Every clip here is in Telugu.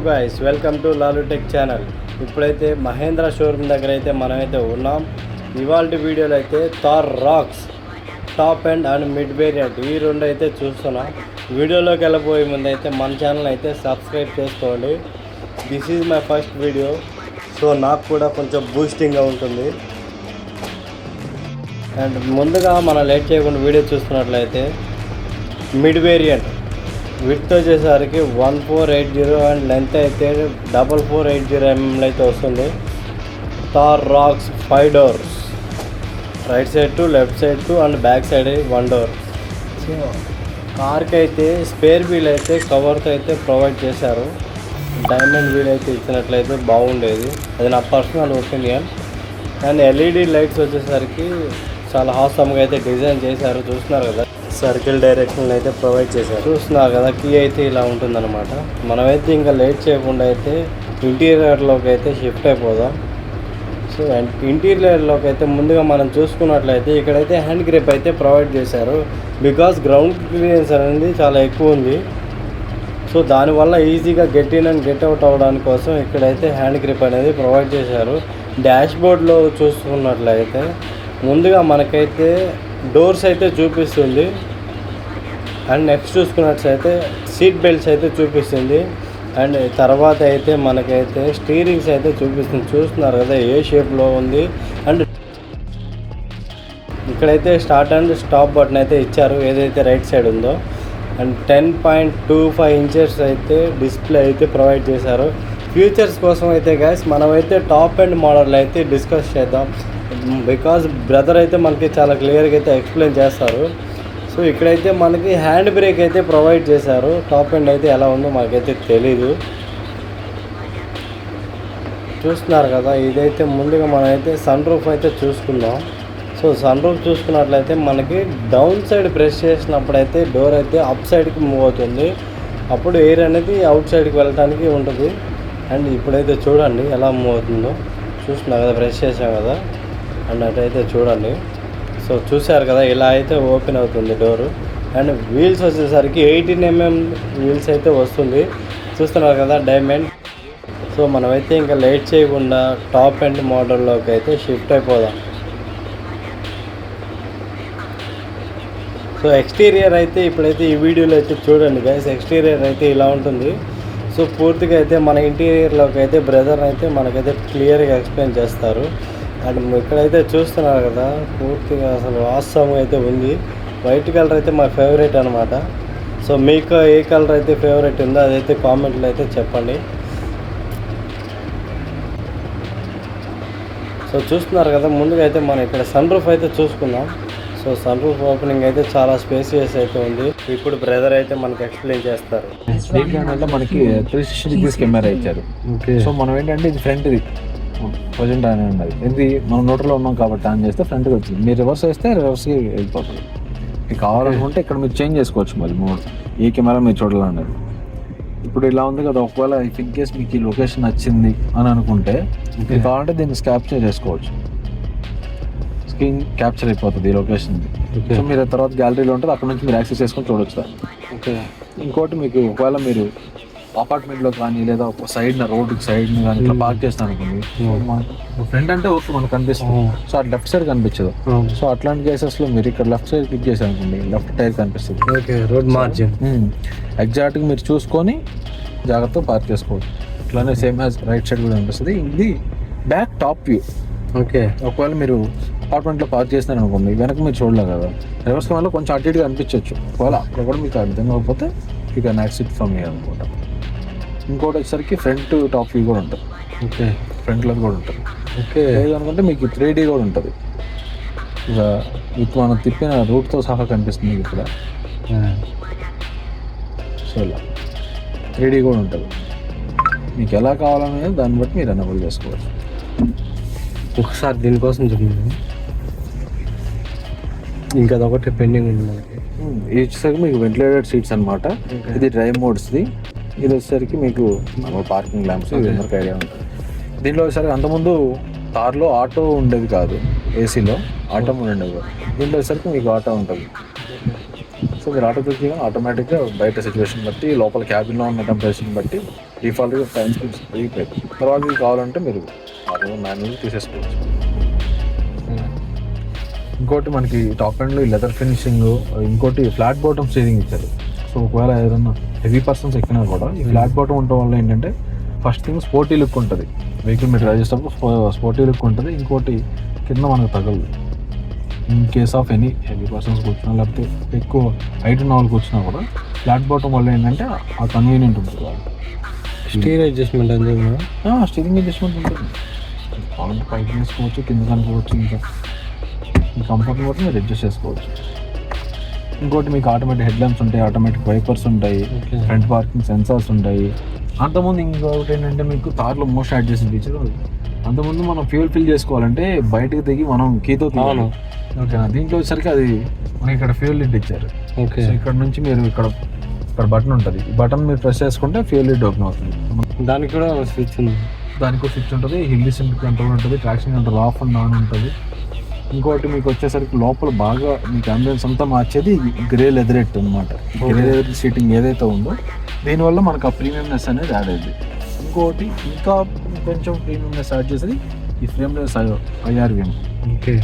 Guys, welcome to Lalu tech channel. ఇప్పుడైతే మహేంద్ర షోరూమ్ దగ్గర అయితే మనమైతే ఉన్నాం. ఇవాళ వీడియోలో అయితే Thar Roxx top and mid variant ఈ రెండు అయితే చూస్తున్నాం. వీడియోలోకి వెళ్ళబోయే ముందు అయితే మన ఛానల్ అయితే సబ్స్క్రైబ్ చేసుకోండి. This is my first video, so నాకు కూడా కొంచెం బూస్టింగ్గా ఉంటుంది. అండ్ ముందుగా మనం లేట్ చేయకుండా వీడియో చూస్తున్నట్లయితే మిడ్ వేరియంట్ విడ్త్ వచ్చేసరికి 1480 అండ్ లెంత్ అయితే 4480 mm అయితే వస్తుంది. Thar Roxx 5 doors, right side to left side to and back side 1 door. So కార్కి అయితే స్పేర్ వీల్ అయితే కవర్తో అయితే ప్రొవైడ్ చేశారు. డైమండ్ వీల్ అయితే ఇచ్చినట్లయితే బాగుండేది, అది నా personal opinion. And LED lights వచ్చేసరికి చాలా హాసమ్గా అయితే డిజైన్ చేశారు. చూస్తున్నారు కదా, సర్కిల్ డైరెక్షన్ అయితే ప్రొవైడ్ చేశారు. చూస్తున్నారు కదా, కీ అయితే ఇలా ఉంటుందన్నమాట. మనమైతే ఇంకా లేట్ చేయకుండా అయితే ఇంటీరియర్లోకి అయితే షిఫ్ట్ అయిపోదాం. సో ఇంటీరియర్లోకి అయితే ముందుగా మనం చూసుకున్నట్లయితే ఇక్కడైతే హ్యాండ్ గ్రిప్ అయితే ప్రొవైడ్ చేశారు. బికాస్ గ్రౌండ్ క్లియరెన్స్ అనేది చాలా ఎక్కువ ఉంది. సో దానివల్ల ఈజీగా get in and get out అవ్వడానికి కోసం ఇక్కడైతే హ్యాండ్ గ్రిప్ అనేది ప్రొవైడ్ చేశారు. డాష్ బోర్డ్లో చూసుకున్నట్లయితే ముందుగా మనకైతే డోర్స్ అయితే చూపిస్తుంది. అండ్ నెక్స్ట్ చూసుకున్నట్లయితే సీట్ బెల్ట్స్ అయితే చూపిస్తుంది. అండ్ తర్వాత అయితే మనకైతే స్టీరింగ్స్ అయితే చూపిస్తుంది. చూస్తున్నారు కదా ఏ షేప్లో ఉంది. అండ్ ఇక్కడైతే స్టార్ట్ అండ్ స్టాప్ బటన్ అయితే ఇచ్చారు, ఏదైతే రైట్ సైడ్ ఉందో. అండ్ 10.25 inches అయితే డిస్ప్లే అయితే ప్రొవైడ్ చేశారు. ఫ్యూచర్స్ కోసం అయితే గైస్ మనమైతే టాప్ అండ్ మోడల్ అయితే డిస్కస్ చేద్దాం. బికాజ్ బ్రదర్ అయితే మనకి చాలా క్లియర్గా అయితే ఎక్స్ప్లెయిన్ చేస్తారు. సో ఇక్కడైతే మనకి హ్యాండ్ బ్రేక్ అయితే ప్రొవైడ్ చేశారు. టాప్ ఎండ్ అయితే ఎలా ఉందో మనకైతే తెలీదు. చూస్తున్నారు కదా, ఇదైతే ముందుగా మనమైతే సన్ రూఫ్ అయితే చూసుకుందాం. సో సన్ రూఫ్ చూసుకున్నట్లయితే మనకి డౌన్ సైడ్ ప్రెస్ చేసినప్పుడైతే డోర్ అయితే అప్ సైడ్కి మూవ్ అవుతుంది. అప్పుడు ఎయిర్ అనేది అవుట్ సైడ్కి వెళ్ళడానికి ఉంటుంది. అండ్ ఇప్పుడైతే చూడండి ఎలా మూవ్ అవుతుందో. చూస్తున్నారు కదా, ప్రెస్ చేసాం కదా, అండ్ అటైతే చూడండి. సో చూసారు కదా, ఇలా అయితే ఓపెన్ అవుతుంది డోరు. అండ్ వీల్స్ వచ్చేసరికి 18 mm వీల్స్ అయితే వస్తుంది. చూస్తున్నారు కదా డైమండ్. సో మనమైతే ఇంకా లేట్ చేయకుండా టాప్ ఎండ్ మోడల్లోకి అయితే షిఫ్ట్ అయిపోదాం. సో ఎక్స్టీరియర్ అయితే ఇప్పుడైతే ఈ వీడియోలో అయితే చూడండి గైస్. ఎక్స్టీరియర్ అయితే ఇలా ఉంటుంది. సో పూర్తిగా అయితే మన ఇంటీరియర్లోకి అయితే బ్రదర్ అయితే మనకైతే క్లియర్గా ఎక్స్ప్లెయిన్ చేస్తారు. అండ్ ఇక్కడైతే చూస్తున్నారు కదా, పూర్తిగా అసలు ఆసమ్ అయితే ఉంది. వైట్ కలర్ అయితే మా ఫేవరెట్ అనమాట. సో మీకు ఏ కలర్ అయితే ఫేవరెట్ ఉందో అదైతే కామెంట్లో అయితే చెప్పండి. సో చూస్తున్నారు కదా, ముందుగా అయితే మనం ఇక్కడ సన్ రూఫ్ అయితే చూసుకుందాం. సో సన్ రూఫ్ ఓపెనింగ్ అయితే చాలా స్పేసియస్ అయితే ఉంది. ఇప్పుడు బ్రదర్ అయితే మనకి ఎక్స్ప్లెయిన్ చేస్తారు. ఏంటంటే మనకి 360 degrees కెమెరా ఇచ్చారు. సో మనం ఏంటంటే ఇది ఫ్రంట్ది ప్రజెంట్ ఆన్ ఉన్నది. ఇది మనం నోట్లో ఉన్నాం కాబట్టి ఆన్ చేస్తే ఫ్రంట్కి వచ్చింది. మీరు రివర్స్ వేస్తే రివర్స్కి వెళ్ళిపోతుంది. మీకు కావాలనుకుంటే ఇక్కడ మీరు చేంజ్ చేసుకోవచ్చు. మళ్ళీ మోడ్ ఏ కెమెరా మీరు చూడాలన్నది. ఇప్పుడు ఇలా ఉంది కదా, ఒకవేళ ఇన్ కేస్ మీకు ఈ లొకేషన్ నచ్చింది అని అనుకుంటే మీరు కావాలంటే దీన్ని క్యాప్చర్ చేసుకోవచ్చు. స్క్రీన్ క్యాప్చర్ అయిపోతుంది ఈ లొకేషన్. సో మీరు తర్వాత గ్యాలరీలో ఉంటుంది, అక్కడ నుంచి మీరు యాక్సెస్ చేసుకొని చూడొచ్చు సార్. ఓకే. ఇంకోటి మీకు ఒకవేళ మీరు అపార్ట్మెంట్లో కానీ లేదా ఒక సైడ్ రోడ్డుకి సైడ్ కానీ ఇట్లా పార్క్ చేస్తాను అనుకోండి, ఫ్రంట్ అంటే ఓకే మనకు కనిపిస్తుంది. సో అటు లెఫ్ట్ సైడ్ కనిపించదు. సో అట్లాంటి కేసెస్లో మీరు ఇక్కడ లెఫ్ట్ సైడ్ క్లిక్ చేశారు అనుకోండి, లెఫ్ట్ టైర్ కనిపిస్తుంది. ఓకే, రోడ్ మార్జిన్ ఎగ్జాక్ట్గా మీరు చూసుకొని జాగ్రత్తగా పార్క్ చేసుకోవచ్చు. ఇట్లానే సేమ్ యాజ్ రైట్ సైడ్ కూడా కనిపిస్తుంది. ఇది బ్యాక్ టాప్ వ్యూ. ఓకే. ఒకవేళ మీరు అపార్ట్మెంట్లో పార్క్ చేస్తున్నారు అనుకోండి, వెనక మీరు చూడలేదు కదా, రివర్స్ కెమెరాలో కొంచెం అటు ఇటుగా అనిపించవచ్చు. ఒకవేళ అక్కడ కూడా మీకు అర్థం కాకపోతే యూ కెన్ యాక్సిట్ ఫ్రమ్ హియర్ అనుకుంటా. ఇంకోటి వచ్చేసరికి ఫ్రంట్ టాప్ వ్యూ కూడా ఉంటుంది. ఓకే. ఫ్రంట్లో కూడా ఉంటుంది. ఓకే. లేదనుకుంటే మీకు 3D కూడా ఉంటుంది. ఇక ఇప్పుడు మనం తిప్పిన రూట్తో సహా కనిపిస్తుంది మీకు ఇక్కడ. సో ఇలా 3D కూడా ఉంటుంది. మీకు ఎలా కావాలనేది దాన్ని బట్టి మీరు ఎనబుల్ చేసుకోవచ్చు. ఒకసారి దీనికోసం చెప్పండి. ఇంకా అదొకటి పెండింగ్ ఉంది మనకి. ఇది వచ్చేసరికి మీకు వెంటిలేటెడ్ సీట్స్ అనమాట. ఇది డ్రైవ్ మోడ్స్ది. ఇది వచ్చేసరికి మీకు పార్కింగ్ ల్యాంప్స్ అందరికి ఐడియా ఉంటుంది. దీంట్లో వచ్చేసరికి అంతకుముందు కార్లో ఆటో ఉండేది కాదు, ఏసీలో ఆటో ఉండేది కాదు. దీంట్లో వచ్చేసరికి మీకు ఆటో ఉంటుంది. సో మీరు ఆటో క్లిక్ చేయగానే ఆటోమేటిక్గా బయట సిచ్యువేషన్ బట్టి లోపల క్యాబిన్లో ఉన్న టెంపరేచర్ని బట్టి డిఫాల్ట్గా టైం ప్రీపెయిడ్. తర్వాత మీకు కావాలంటే మీరు మాన్యువల్ తీసేసుకోవచ్చు. ఇంకోటి మనకి టాప్ ఎండ్లో ఈ లెదర్ ఫినిషింగ్, ఇంకోటి ఫ్లాట్ బాటమ్ స్టీరింగ్ ఇచ్చారు. సో ఒకవేళ ఏదైనా హెవీ పర్సన్స్ ఎక్కినా కూడా ఈ ఫ్లాట్ బాటమ్ ఉండటం వల్ల ఏంటంటే ఫస్ట్ థింగ్ స్పోర్టీ లుక్ ఉంటుంది వెహికల్, మీరు డ్రైవ్ చేసేటప్పుడు స్పోర్టీ లుక్ ఉంటుంది. ఇంకోటి కింద మనకు తగలదు. In case of any heavy persons కూర్చున్నా లేకపోతే ఎక్కువ హైట్ ఉన్న వాళ్ళు కూర్చున్నా కూడా ఫ్లాట్ బాటమ్ వల్ల ఏంటంటే ఆ కన్వీనియంట్ ఉంటుంది. స్టీరింగ్ అడ్జస్ట్మెంట్ అంటే స్టీరింగ్ అడ్జస్ట్మెంట్ ఉంటుంది. కావాలంటే పైకి వేసుకోవచ్చు, కింద కనుకోవచ్చు, ఇంకా ఈ కంఫర్ట్ని బట్టి మీరు అడ్జస్ట్ చేసుకోవచ్చు. ఇంకోటి మీకు ఆటోమేటిక్ హెడ్ ల్యాంప్స్ ఉంటాయి, ఆటోమేటిక్ వైపర్స్ ఉంటాయి, ఫ్రంట్ పార్కింగ్ సెన్సార్స్ ఉంటాయి. అంతకుముందు ఇంకొకటి ఏంటంటే మీకు కార్లో మోస్ట్ యాడ్ చేసిన ఫీచర్, అంతకుముందు మనం ఫ్యూల్ ఫిల్ చేసుకోవాలంటే బయటకు దిగి మనం కీతో తీయాలి. ఓకేనా, దీంట్లో వచ్చేసరికి అది మనకి ఇక్కడ ఫ్యూల్ లిడ్ ఇచ్చారు. ఓకే, ఇక్కడ నుంచి మీరు ఇక్కడ బటన్ ఉంటుంది, ఈ బటన్ మీరు ప్రెస్ చేసుకుంటే ఫ్యూల్ లిడ్ ఓపెన్ అవుతుంది. దానికి కూడా స్విచ్ ఉంది, దానికి స్విచ్ ఉంటుంది, హిల్ డిసెంట్ కంట్రోల్ ఉంటుంది, traction control of and on ఉంటుంది. ఇంకోటి మీకు వచ్చేసరికి లోపల బాగా మీకు అంబియన్స్ అంతా మార్చేది గ్రే లెదరెట్ అనమాట. గ్రే లెదర్ సీటింగ్ ఏదైతే ఉందో దీనివల్ల మనకు ఆ ప్రీమియంనెస్ అనేది యాడ్ అయింది. ఇంకోటి ఇంకా కొంచెం ప్రీమియంనెస్ యాడ్ చేసేది ఈ frameless IRVM, okay,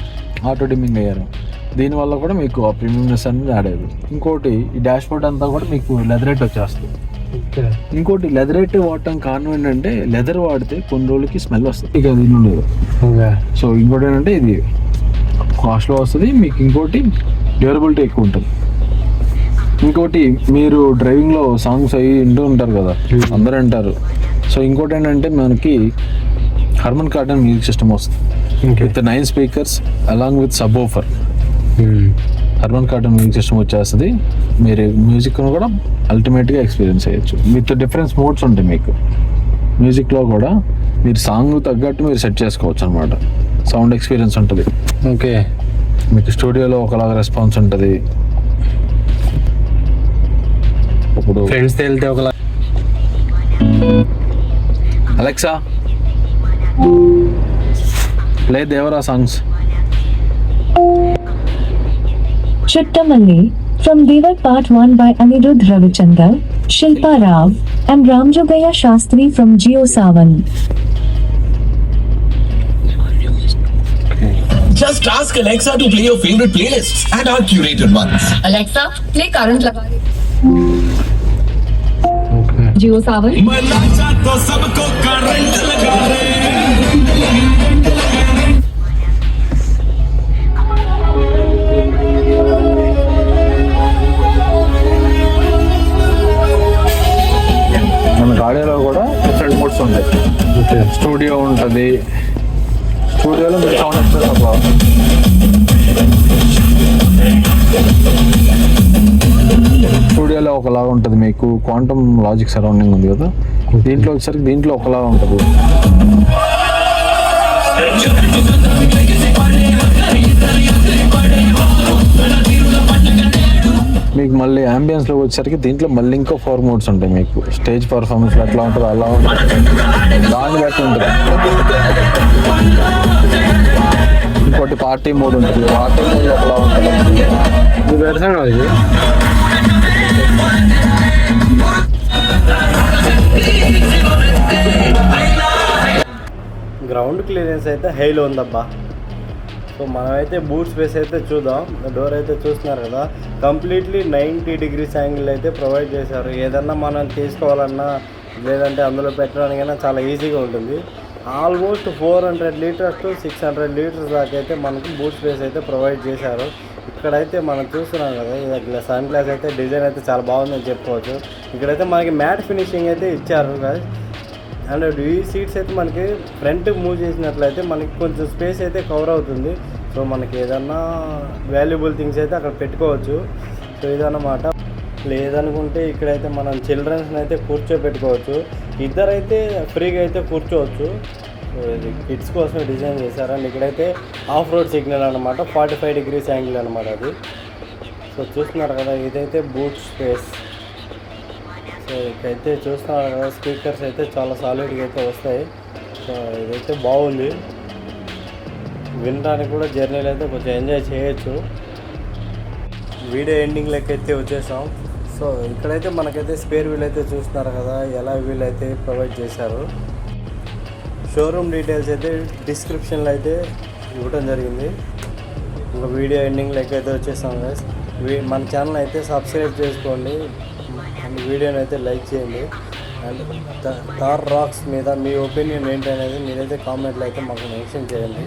auto dimming IRVM. దీనివల్ల కూడా మీకు ఆ ప్రీమియంనెస్ అనేది యాడ్ అయ్యింది. ఇంకోటి ఈ డాష్ బోర్డ్ అంతా కూడా మీకు లెదరేట్ వచ్చేస్తుంది. ఇంకోటి లెదరేట్ వాడటం కారణం ఏంటంటే లెదర్ వాడితే కొన్ని రోజులకి స్మెల్ వస్తుంది, ఇక అది ఉండదు. సో ఇంకోటి ఏంటంటే ఇది కాస్ట్లో వస్తుంది మీకు. ఇంకోటి డ్యూరబిలిటీ ఎక్కువ ఉంటుంది. ఇంకోటి మీరు డ్రైవింగ్లో సాంగ్స్ అవి వింటూ ఉంటారు కదా, అందరూ అంటారు. సో ఇంకోటి ఏంటంటే మనకి హర్మన్ కార్డన్ మ్యూజిక్ సిస్టమ్ వస్తుంది with 9 speakers along with sub woofer. Harman cordon music system వచ్చేస్తుంది. మీరు మ్యూజిక్ను కూడా అల్టిమేట్గా ఎక్స్పీరియన్స్ చేయొచ్చు. విత్ డిఫరెన్స్ మోడ్స్ ఉంటాయి మీకు మ్యూజిక్లో కూడా. మీరు సాంగ్ తగ్గట్టు మీరు సెట్ చేసుకోవచ్చు అనమాట. సౌండ్ ఎక్స్పీరియన్స్ ఉంటుంది. ఓకే, మీకు స్టూడియోలో ఒకలాగా రెస్పాన్స్ ఉంటుంది, ఇప్పుడు ఫ్రెండ్స్తో వెళ్తే ఒకలా. Alexa play Devara songs. Chuttamali from Devar Part 1 by Anirudh Ravichandar, Shilpa Rao, and Ramjogaya Shastri from Jio Savan. Just ask Alexa to play your favorite playlists and our curated ones. Alexa, play current लगा रही. जियो सावन. मना तो सबको करंट लगा रे. మన గాడిలో కూడా డిఫరెంట్ మోడ్స్ ఉంటాయి. స్టూడియో ఉంటుంది, స్టూడియోలో మీరు సౌండ్ ఎక్స్ప్రెస్ స్టూడియోలో ఒకలాగా ఉంటుంది. మీకు క్వాంటమ్ లాజిక్ సరౌండింగ్ ఉంది కదా, దీంట్లో వచ్చేసరికి దీంట్లో ఒకలాగా ఉంటుంది. మీకు మళ్ళీ అంబియన్స్లో వచ్చేసరికి దీంట్లో మళ్ళీ ఇంకో 4 మోడ్స్ ఉంటాయి. మీకు స్టేజ్ పర్ఫార్మెన్స్ ఎట్లా ఉంటుంది అలా ఉంటుంది, దాన్ని బట్టి ఉంటుంది. ఇంకోటి పార్టీ మోడ్ ఉంటుంది, పార్టీ మోడ్ ఎట్లా ఉంటుంది ఇది పెడతాను. అది గ్రౌండ్ క్లియరెన్స్ అయితే హైలో ఉందబ్బా. సో మనమైతే బూట్ స్పేస్ అయితే చూద్దాం. డోర్ అయితే చూస్తున్నారు కదా, కంప్లీట్లీ 90 degrees యాంగిల్ అయితే ప్రొవైడ్ చేశారు. ఏదన్నా మనం తీసుకోవాలన్నా లేదంటే అందులో పెట్టడానికైనా చాలా ఈజీగా ఉంటుంది. ఆల్మోస్ట్ 400 లీటర్స్ టు 600 లీటర్స్ దాకా అయితే మనకు బూట్ స్పేస్ అయితే ప్రొవైడ్ చేశారు. ఇక్కడైతే మనం చూస్తున్నాం కదా, ఇది సన్ గ్లాస్ అయితే డిజైన్ అయితే చాలా బాగుందని చెప్పుకోవచ్చు. ఇక్కడైతే మనకి మ్యాట్ ఫినిషింగ్ అయితే ఇచ్చారు కదా. అండ్ ఈ సీట్స్ అయితే మనకి ఫ్రంట్కి మూవ్ చేసినట్లయితే మనకి కొంచెం స్పేస్ అయితే కవర్ అవుతుంది. సో మనకి ఏదన్నా వాల్యుబుల్ థింగ్స్ అయితే అక్కడ పెట్టుకోవచ్చు. సో ఇదన్నమాట. లేదనుకుంటే ఇక్కడైతే మనం చిల్డ్రన్స్ని అయితే కూర్చోబెట్టుకోవచ్చు. ఇద్దరైతే ఫ్రీగా అయితే కూర్చోవచ్చు. సో ఇది కిడ్స్ కోసమే డిజైన్ చేశారు. అండ్ ఇక్కడైతే ఆఫ్ రోడ్ సిగ్నల్ అనమాట, 45 degrees యాంగిల్ అనమాట అది. సో చూస్తున్నారు కదా, ఇదైతే బూట్ స్పేస్. సో ఇకైతే చూస్తున్నారు కదా, స్పీకర్స్ అయితే చాలా సాలిడ్గా అయితే వస్తాయి. సో ఇదైతే బాగుంది, వినడానికి కూడా జర్నీలో అయితే కొంచెం ఎంజాయ్ చేయొచ్చు. వీడియో ఎండింగ్ లెక్క అయితే వచ్చేసాం. సో ఇక్కడైతే మనకైతే స్పేర్ వీల్ అయితే చూస్తున్నారు కదా, ఎలా వీల్ అయితే ప్రొవైడ్ చేశారు. షోరూమ్ డీటెయిల్స్ అయితే డిస్క్రిప్షన్లో అయితే ఇవ్వడం జరిగింది. ఇంకా వీడియో ఎండింగ్లో అయితే వచ్చేసాం గైస్. మన ఛానల్ అయితే సబ్స్క్రైబ్ చేసుకోండి అండ్ వీడియోని అయితే లైక్ చేయండి. అండ్ థార్ రాక్స్ మీద మీ ఒపీనియన్ ఏంటనేది మీరైతే కామెంట్లో అయితే మాకు మెన్షన్ చేయండి.